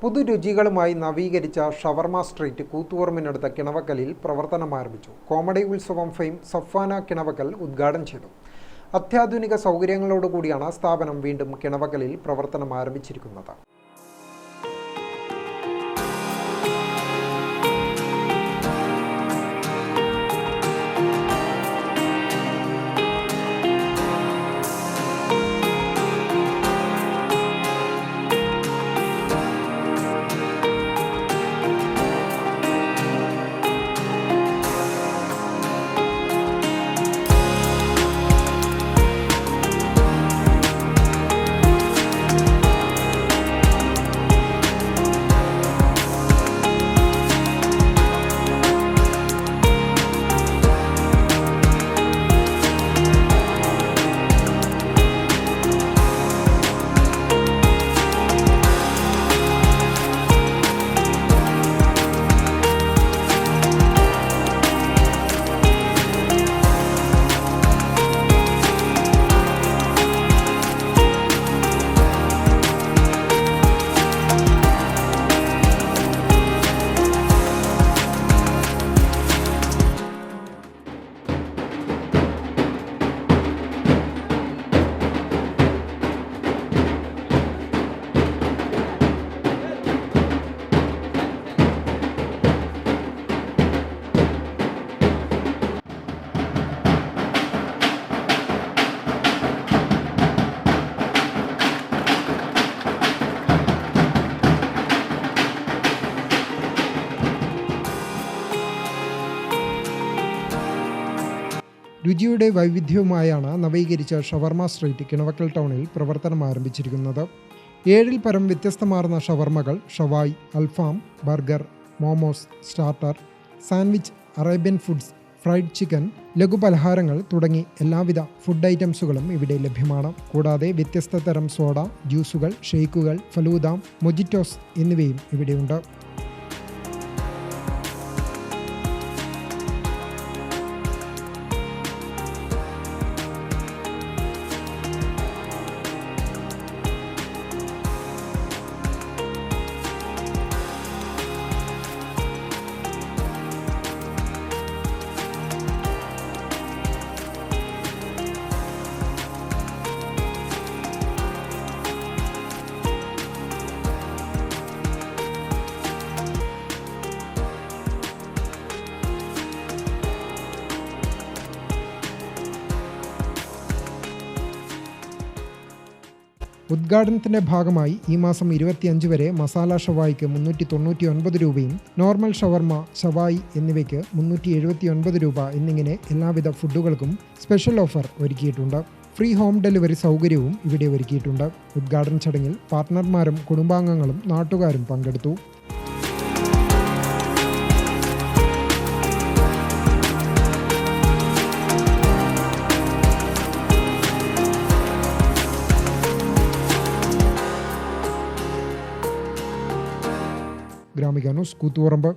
പുതുരുചികളുമായി നവീകരിച്ച ഷവർമ സ്ട്രീറ്റ് കൂത്തുപറമ്പിനടുത്ത കിണവക്കലിൽ പ്രവർത്തനം ആരംഭിച്ചു. കോമഡി ഉത്സവം ഫെയിം സഫാന കിണവക്കൽ ഉദ്ഘാടനം ചെയ്തു. അത്യാധുനിക സൗകര്യങ്ങളോടുകൂടിയാണ് സ്ഥാപനം വീണ്ടും കിണവക്കലിൽ പ്രവർത്തനം ആരംഭിച്ചിരിക്കുന്നത്. രുചിയുടെ വൈവിധ്യവുമായാണ് നവീകരിച്ച ഷവർമ സ്ട്രീറ്റ് കിണവക്കൽ ടൗണിൽ പ്രവർത്തനം ആരംഭിച്ചിരിക്കുന്നത്. 7-ൽ പരം വ്യത്യസ്തമാർന്ന ഷവർമകൾ, ഷവായ്, അൽഫാം, burger, momos, starter, sandwich, Arabian foods, fried chicken, ലഘുപലഹാരങ്ങൾ തുടങ്ങി എല്ലാവിധ ഫുഡ് ഐറ്റംസുകളും ഇവിടെ ലഭ്യമാണ്. കൂടാതെ വ്യത്യസ്ത തരം സോഡ, ജ്യൂസുകൾ, ഷേക്കുകൾ, ഫലൂദ, മൊജിറ്റോസ് എന്നിവയും ഇവിടെയുണ്ട്. ഉദ്ഘാടനത്തിന്റെ ഭാഗമായി ഈ മാസം 25 വരെ മസാല ഷവായിക്ക് 399 രൂപയും നോർമൽ ഷവർമ, ഷവായി എന്നിവയ്ക്ക് 379 രൂപ എന്നിങ്ങനെ എല്ലാവിധ ഫുഡുകൾക്കും സ്പെഷ്യൽ ഓഫർ ഒരുക്കിയിട്ടുണ്ട്. ഫ്രീ ഹോം ഡെലിവറി സൗകര്യവും ഇവിടെ ഒരുക്കിയിട്ടുണ്ട്. ഉദ്ഘാടന ചടങ്ങിൽ പാർട്ട്ണർമാരും കുടുംബാംഗങ്ങളും നാട്ടുകാരും പങ്കെടുത്തു. ഗ്രാമിക ന്യൂസ്, കൂത്തുപറമ്പ്.